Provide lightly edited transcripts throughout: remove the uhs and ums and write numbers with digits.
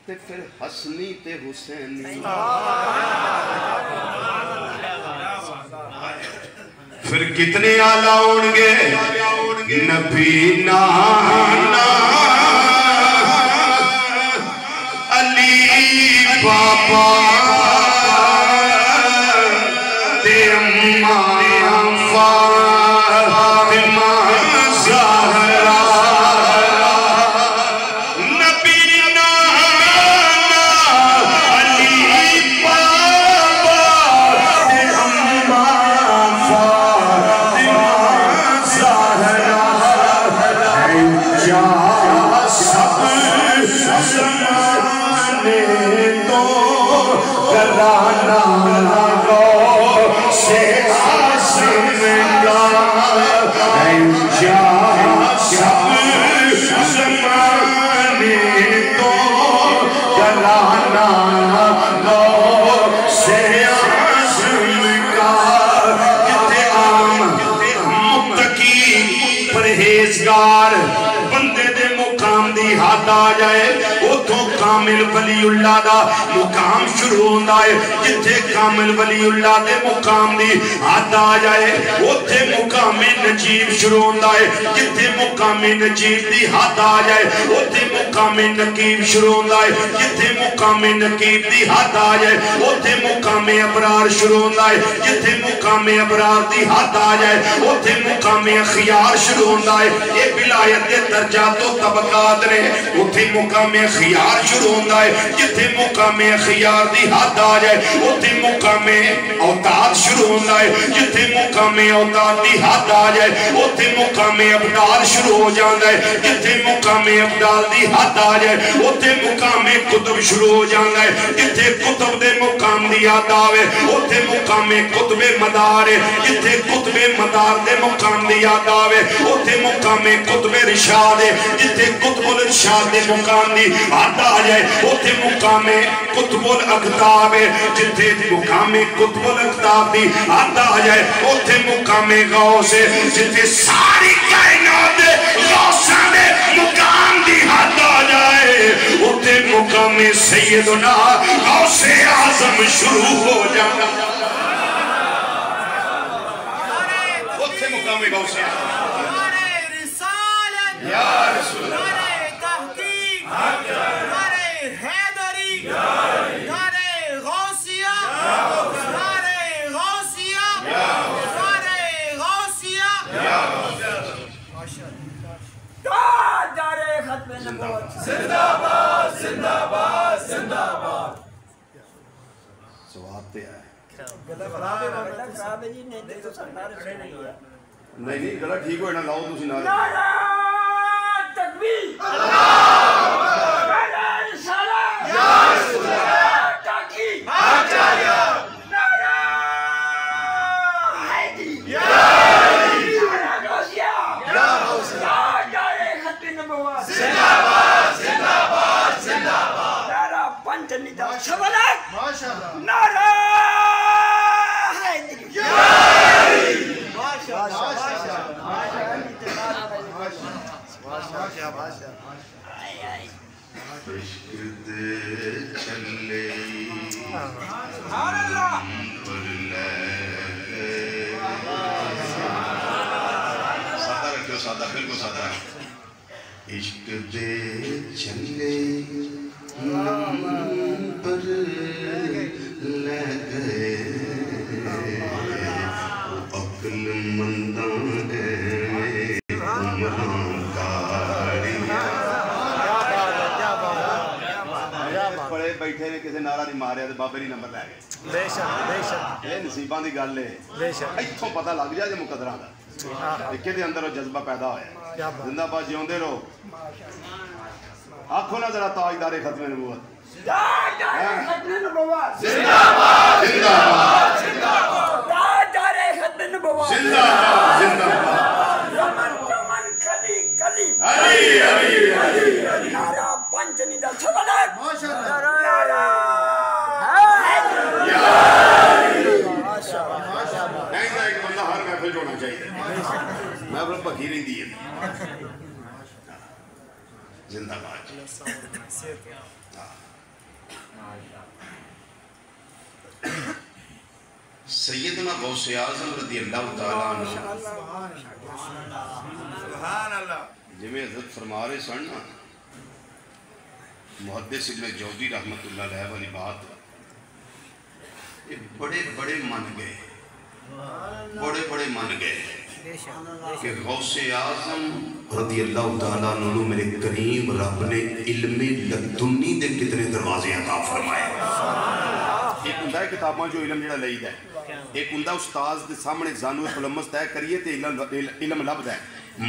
تے پھر حسنی تے حسینی پھر کتنے آلہ ہونگے نبی نانا علی بابا تے اماں فاطمہ زہرا نبی نانا علی بابا تے اماں فاطمہ زہرا جا سب زمانے تو گرانا گو سے عاصم کا جا سب زمانے تو گرانا گو سے عاصم کا کتے عام متقی پرہیزگار بندے دے مقام دی حد آ جائے اتھوں کامل ولی اللہ دا مقام شروع ہوندہ ہے جتھے کامل ولی اللہ دے مقام دی حد آ جائے اتھے مقام نجیب شروع ہوندہ ہے جتھے مقام نجیب دی حد آ جائے اتھے مقام نقیب شروع ہوندہ ہے جتھے مقام نقیب دی حد آ جائے اتھے مقام ابرار شروع ہوندہ ہے جتھے مقام ابرار دی حد آ جائے اتھے مقام خیار شروع ہوندہ ہے یہ ولایت دے درجات و طبقات نے اتھے مقام خیار شروع ہوندہ ہے جتھے مقام خیار دی حد آ جائے اتھے مقام اوتاد شروع ہوندہ ہے جتھے مقام اوتاد دی حد آ جائے اتھے مقام ابدال شروع ہو جاندہ ہے جتھے مقام ابدال دی حد آ جائے اتھے مقام قطب شروع ہو جاندہ ہے جتھے قطب دے مقام دی حد آوے اتھے مقام قطب مدار ہے جتھے قطب مدار دے مقام دی حد آوے اتھے مقام قطب رشاد ہے جتھے قطب الرشاد دے مقام دی حد آ جائے اتھے مقام قطب الاقطاب ہے جتھے مقام قطب الاقطاب دی حد آ جائے اتھے مقام غوث ہے جتھے ساری کائنات دے غوثاں دے مقام دی حد آ جائے اتھے مقام سیدنا غوث اعظم شروع ہو جانا اتھے مقام غوث اعظم یا رسول اللہ تحقیق نعرہ حیدری نعرہ غوثیہ نعرہ غوثیہ نعرہ غوثیہ نعرہ ختم نبوت زندہ باد زندہ باد زندہ باد سواب پہ آئے نہیں گلہ ٹھیک ہوئے نا لاؤ تو سنا نعرہ تکبیر نعرہ رسالہ یا رسول اللہ تحقیق آچاریہ نعرہ حیدری یا حیدری نعرہ غوثیہ یا غوثیہ نعرہ ختم نبوت زندہ باد زندہ باد زندہ باد نعرہ پنچ ندا شبلک نعرہ حیدری یا حیدری عشق دے چلے پر لے سادہ رکھو سادہ بالکل سادہ عشق دے چلے پر لے گئے عقل مندان عمران پڑے بیٹھے نے کسی نعرہ نہیں ماریا تو بابے نہیں نمبر لے گئے بے شک یہ نصیباں دی گل ہے ایتھوں پتہ لگ جائے مقدراں دا ایک دے اندر وہ جذبہ پیدا ہوا ہے زندہ باد جیوندے رہو آنکھو نا ذرا تاجدار ختم نبوت تاجدار ختم نبوت زندہ باد زندہ باد زندہ باد تاجدار ختم نبوت زندہ باد زندہ باد رمن رمن کلی کلی علی علی علی علی نعرہ پنچ ندا چھبلک نعرہ حیدری ایسا ایک بندہ ہر محفل جوڑنا چاہیے میں اپنا پکی نہیں دی زندہ باد. سیدنا غوث اعظم رضی اللہ تعالیٰ عنہ جی میں حضرت فرما رہے سن نا محدث ابن جوزی رحمت اللہ علیہ والی بات یہ بڑے بڑے من گئے کہ غوث اعظم رضی اللہ تعالیٰ عنہ میرے کریم رب نے علم لدنی دے کتنے دروازے عطا فرمائے. ایک ہندہ ہے کتاباں جو علم جڑا لئید ہے, ایک ہندہ استاذ دے سامنے زانو خلمس طے کریے تے علم لبد ہے,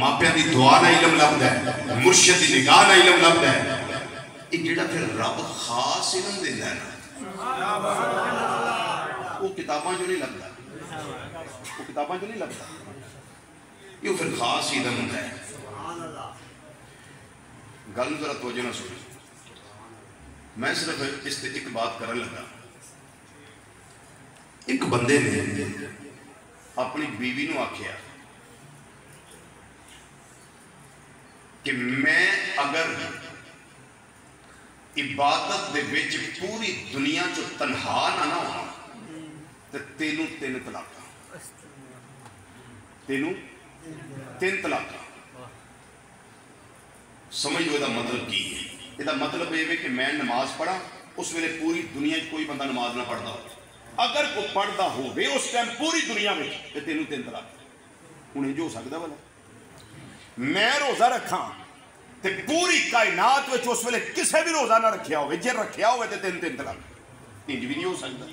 ماپیاں دی دعا نہ علم لبد ہے, مرشد دی نگاہ نہ علم لبد ہے. ایک جڑا پھر رب خاص علم دے ہے نا وہ کتاباں جو نہیں لبدا, وہ کتاباں جو نہیں لبدا, یہ پھر خاص علم ہوتا ہے. گل ذرا توجہ نہ سنو, میں صرف اس سے ایک بات کرنے لگا. ایک بندے نے اپنی بیوی نو آکھیا کہ میں اگر عبادت دے وچ پوری دنیا جو تنہا نہ ہوا تو تینوں 3 طلاقاں, تینوں 3 طلاقاں. سمجھ لو یہ مطلب کی ہے. یہ مطلب یہ ہے کہ میں نماز پڑھا اس ویلے پوری دنیا کوئی بندہ نماز نہ پڑھتا ہو, اگر کوئی پڑھتا ہوئے اس ٹائم پوری دنیا میں تو تینوں 3 طلاق. انہیں جو ہو سکتا والا میں روزہ رکھاں تے پوری کائنات وچ اس ویلے کسے بھی روزہ نہ رکھیا ہوئے, جے رکھیا ہوئے تے 3 طلاق. انج بھی نہیں ہو سکتا.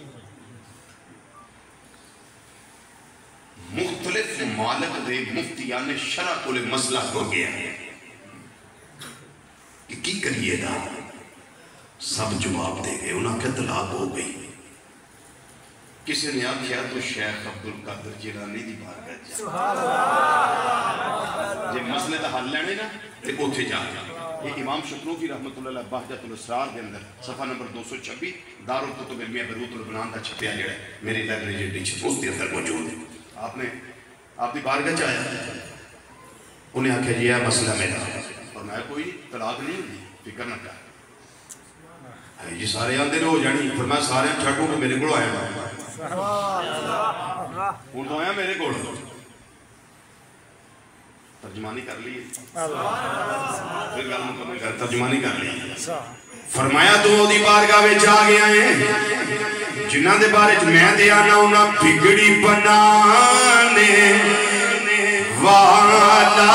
مختلف ممالک دے مفتیان شرع کو مسئلہ ہو گیا کہ کی کریے دا, سب جواب دے گئے. انہاں کہ طلاق ہو گئی. کسی نے آکھیا تو شیخ عبدالقادر جیلانی دی بارگاہ جا, جے مسئلے دا حل لینے نا تے اوتھے جا. یہ امام شکنوفی رحمت اللہ علیہ بہجت الاسرار کے اندر صفحہ نمبر 226 دارالکتب علمیہ بیروت البنان دا چھپیا جڑا ہے میری لائبریری جڑی چھپ اس کے اندر موجود ہے. آپ نے آپ دی بارگاہ چاہیا, انہیں آکھیا جی ہے مسئلہ میرا, اور میں کوئی طلاق نہیں ہوتی, فکر نہ کر. یہ سارے آندے ہو جانی, پھر میں سارے چھٹوں کہ میرے کو آیا ہوں تو آیا میرے کو. ترجمانی کر لی, پھر گل مکمل کر ترجمانی کر لی. فرمایا تو دی بارگاہ میں جا گیا ہے جنہاں دے بارے میں دیا نہ انہاں بگڑی بنانے والا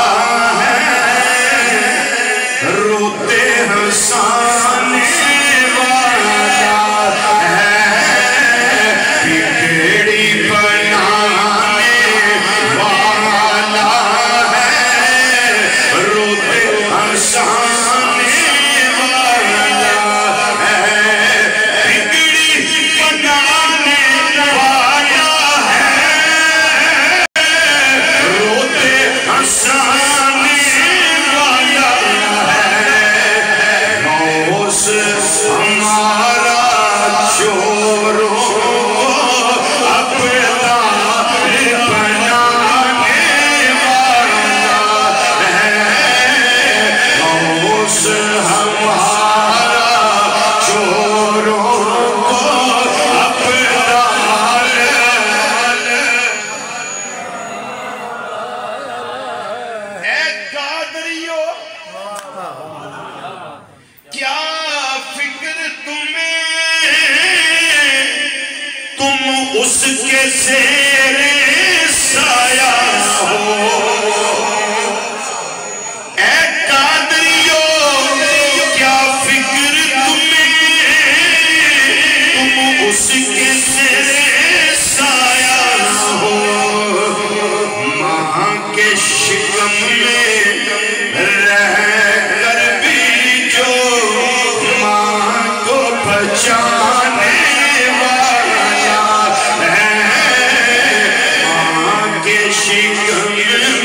ہے, روتے ہنسانے اس کے زیر سایہ ہو. اے قادریو کیا فکر تمہیں, تم اس کے زیر سایہ ہو. ماں کے شکم میں رہ کر بھی جو ماں کو پہچانے شکم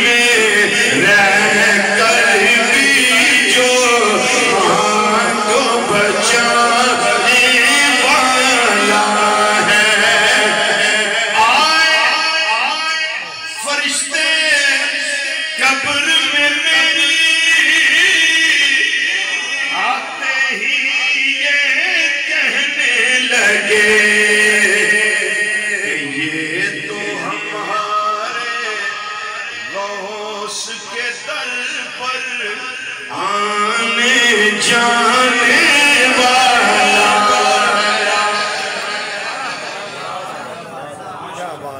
گے کہ یہ تو ہمارے غوث کے در پر آنے جانے والا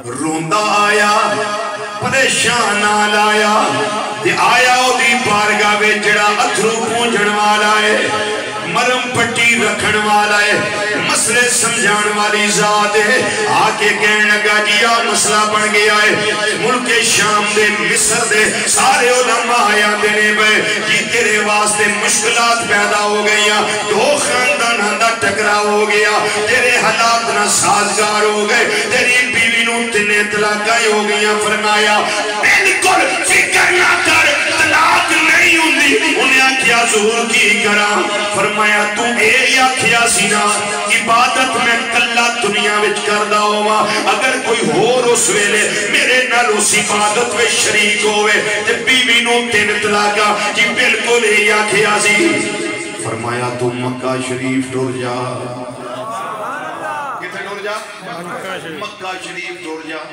روندا آیا پریشان آیا آیا دی بارگاہ میں جڑا اتھرو پونجھن والا ہے مرم پٹی رکھن والا ہے مسئلے سمجھان والی ذات ہے آکے کہنے لگا جی آ مسئلہ بن گیا ہے ملک شام دے مصر دے سارے علماء آیا دینے بے جی تیرے واسطے مشکلات پیدا ہو گئیا دو خاندان ہندہ ٹکرا ہو گیا تیرے حالات نہ سازگار ہو گئے تیری بیوی نو تنے طلاقیں ہو گئیا فرمایا بالکل فکر نہ کر طلاق نہیں ہوندی انہیں کیا ظہور کی کرا فرمایا تو اے یا کیا سینا عبادت میں کلہ دنیا وچ کردہ ہوا اگر کوئی اور اس ویلے میرے نال اس عبادت میں شریک ہوئے تے بیوی نو تین طلاقہ جی بالکل اے یا کیا سی فرمایا تو مکہ شریف ٹر جا کتنے ٹر جا مکہ شریف ٹر جا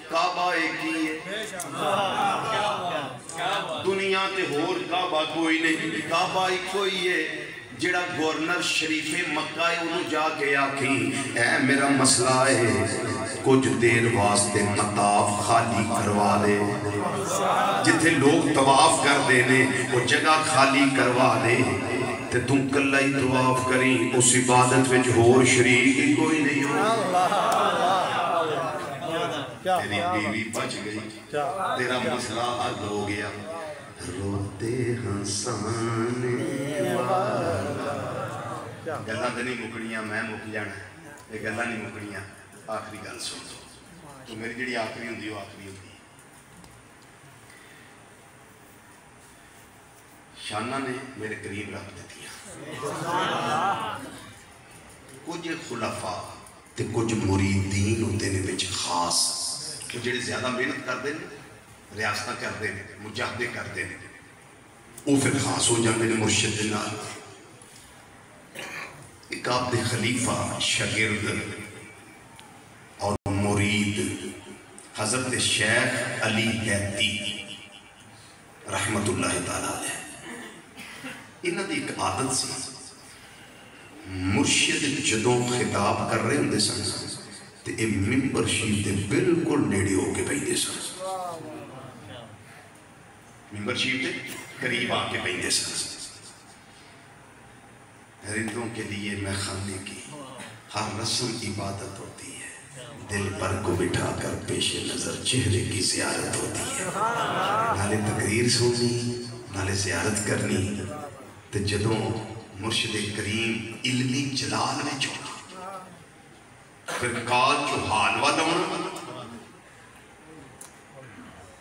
کعبہ ایک ہی ہے دنیا تے ہور کعبہ کوئی نہیں کعبہ ایک کوئی ہے جڑا گورنر شریف مکہ ہے انہوں جا کے آکھیں اے میرا مسئلہ ہے کچھ دیر واسطے مطاف خالی کروا دے جتھے لوگ طواف کر دینے وہ جگہ خالی کروا دے تے تم کلہ ہی طواف کریں اس عبادت وچ ہور شریک کوئی نہیں ہو تیری بیوی بچ گئی تیرا مسئلہ حل ہو گیا روتے ہنسانے والا گلہ دنی مکڑیاں میں مک جانا یہ گلہ نہیں مکڑیاں آخری گل سن تو میری جڑی آخری ہوں دی وہ آخری ہوں دی شانہ نے میرے قریب رکھ دیا کچھ خلفاء تے کچھ مریدین ہوتے نے بچ خاص وہ جڑے زیادہ محنت کر دیں ریاستہ کر دیں مجاہدے کر دیں وہ پھر خاص ہو جاندے نے مرشد نال ایک آپ دے خلیفہ شاگرد اور مرید حضرت شیخ علی حیتی رحمت اللہ تعالیٰ علیہ انہاں دی ایک عادت سی مرشد جدوں خطاب کر رہے ہوں دے سن تے اے ممبر شریف دے بالکل نیڑے ہو کے بیٹھے سن ممبر شریف دے قریب آ کے بیٹھے سن رندوں کے لیے میں خانے کی ہر رسم عبادت ہوتی ہے دل پر کو بٹھا کر پیش نظر چہرے کی زیارت ہوتی ہے نالے تقریر سننی نالے زیارت کرنی تے جدوں مرشد کریم علمی جلال میں چھوڑا پھر کال جو حال والا ہونا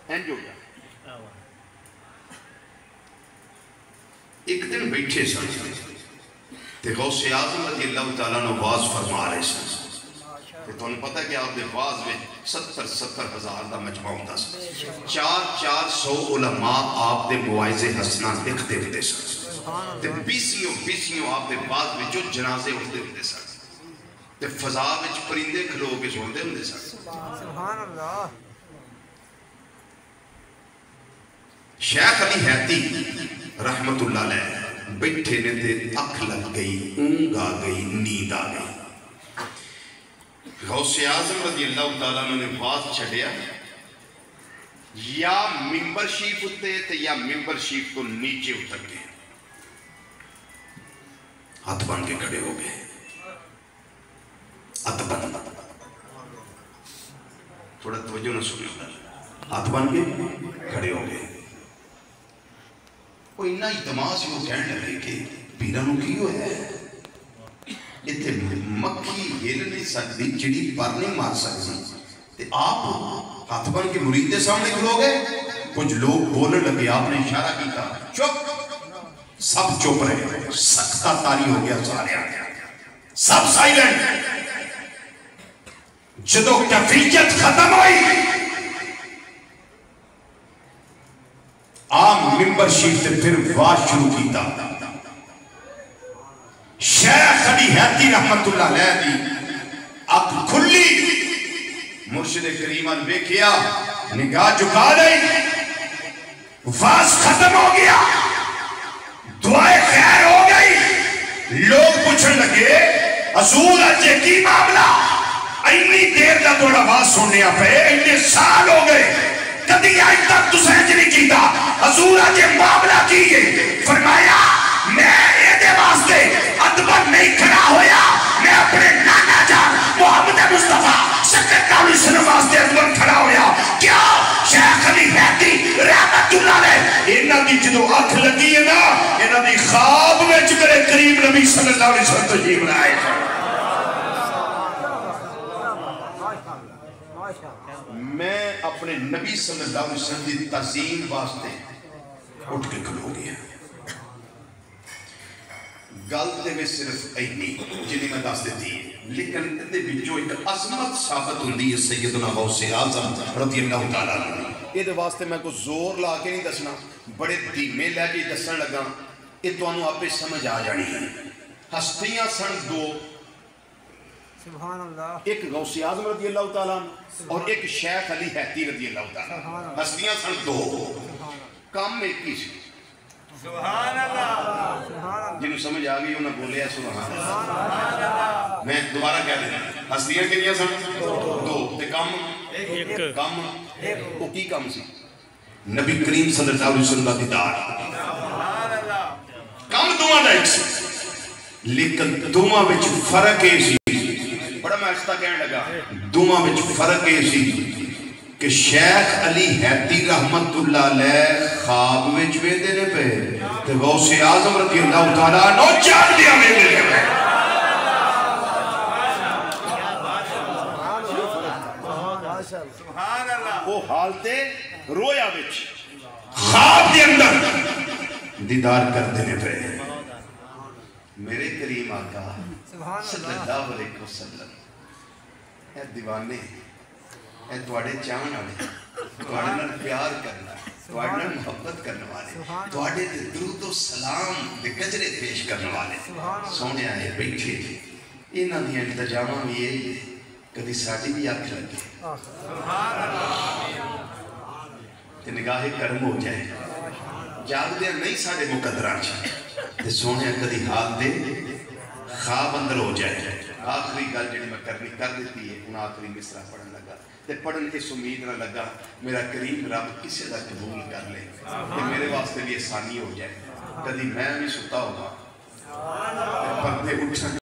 اینڈ ہو گیا ایک دن بیٹھے سن تے غوث اعظم رضی اللہ تعالیٰ نے واز فرما رہے سن تو انہیں پتہ کہ آپ دے واز میں 70 ہزار دا مجمع ہوتا سن 400 علماء آپ دے موائز حسنہ لکھتے ہوتے سن تے بیسیوں آپ دے واز میں جو جنازے اٹھتے ہوتے سن تے فضا وچ پرندے کھلو کے سوندے ہوندے سن سبحان اللہ شیخ علی حیتی رحمت اللہ علیہ بیٹھے نے تے اکھ لگ گئی اونگ آ گئی نیند آ گئی غوث اعظم رضی اللہ تعالیٰ نے واز چھڑیا یا ممبر شریف اٹھتے تے یا ممبر شریف کو نیچے اتر گئے ہاتھ بن کے کھڑے ہو گئے تھوڑا توجہ نہ سنو ہاتھ بن کے کھڑے ہو گئے وہ انہا اتماس وہ کہنے لگے کہ پیرانوں کیوں ہے اتنے مکھی ہل نہیں سکتی چڑی پر نہیں مار سکتی آپ ہاتھ بن کے مرید دے سامنے کھلو گئے کچھ لوگ بولنے لگے آپ نے اشارہ کیتا چپ سب چپ رہے سکتہ تاری ہو گیا سارے سب سائلنٹ جدو کیفیت ختم ہوئی عام ممبر شریف سے پھر واز شروع کیتا شیخ علی حیتی رحمت اللہ علیہ دی اک کھلی مرشد کریم نے دیکھیا نگاہ جھکا دی واز ختم ہو گیا دعائے خیر ہو گئی لوگ پوچھنے لگے حضور اج کی معاملہ اینی دیر دا تھوڑا واز سننے پے اتنے سال ہو گئے کدی آج تک تسیں نہیں کیتا حضور اج معاملہ کیے فرمایا میں یہ واسطے ادبر نہیں کھڑا ہویا میں اپنے نانا جان محمد مصطفیٰ صلی اللہ علیہ وسلم واسطے ادبر کھڑا ہویا کیا شیخ علی مہدی رحمت اللہ علیہ انہاں دی جدو اکھ لگی ہے نا انہاں دی خواب وچ میرے کریم نبی صلی اللہ علیہ وسلم تشریف لائے میں اپنے نبی صلی اللہ علیہ وسلم دی تعظیم واسطے اٹھ کے کھلو گیا گل تے میں صرف اینی جنہیں میں دس دیتی ہے لیکن تے وچوں ایک عظمت ثابت ہوندی ہے سیدنا غوث اعظم رضی اللہ تعالیٰ عنہ یہ دے واسطے میں کو زور لا کے نہیں دسنا بڑے دھیمے لے کے دسن لگا یہ تانوں آپے سمجھ آ جانی ہے ہستیاں سن دو سبحان اللہ ایک غوث اعظم رضی اللہ تعالیٰ عنہ اور ایک شیخ علی حیتی رضی اللہ تعالیٰ عنہ ہستیاں سن دو کام ایک ہی سی سبحان اللہ جنہوں سمجھ آگئی انہوں نے بولے سبحان اللہ میں دوبارہ کہہ دیں ہستیاں کنیاں سن دو تے کم وہ کی کم سی نبی کریم صلی اللہ علیہ وسلم دیدار کم دعا دا ایک سی لیکن دعا وچ فرق ہے سی بڑا میں آہستہ کہنے لگا دعا وچ فرق ہے سی کہ شیخ علی حیتی رحمت اللہ علیہ خواب وچ ویندے نے پہ تے غوث اعظم رضی اللہ تعالیٰ عنہ جان دیا ویندے نے پہ سبحان اللہ وہ حالتے رویا وچ خواب دے اندر دیدار کر دینے پہ میرے کریم آقا صلی اللہ علیہ وسلم اے دیوانے اے توڑے چاہن والے توڑے نال پیار کرنا توڑے نال محبت کرنے والے توڑے دے درود و سلام دے گجرے پیش کرنے والے سونے آئے بیٹھے انہاں دی انتظامہ بھی یہ کدی ساڑھی بھی آکھ لگے تے نگاہ کرم ہو جائے جاگ دیا نہیں ساڑھے مقدران چاہے تے سونے کدی حال دے خواب اندر ہو جائے آخری گل جنہی میں کرنی کر دیتی ہے انہاں آخری مصرع پڑھن لگا تے پڑھن اس امید نہ لگا میرا کریم رب کسی دا قبول کر لے کہ میرے واسطے بھی آسانی ہو جائے کدی میں بھی ستا ہوگا پردے اٹھن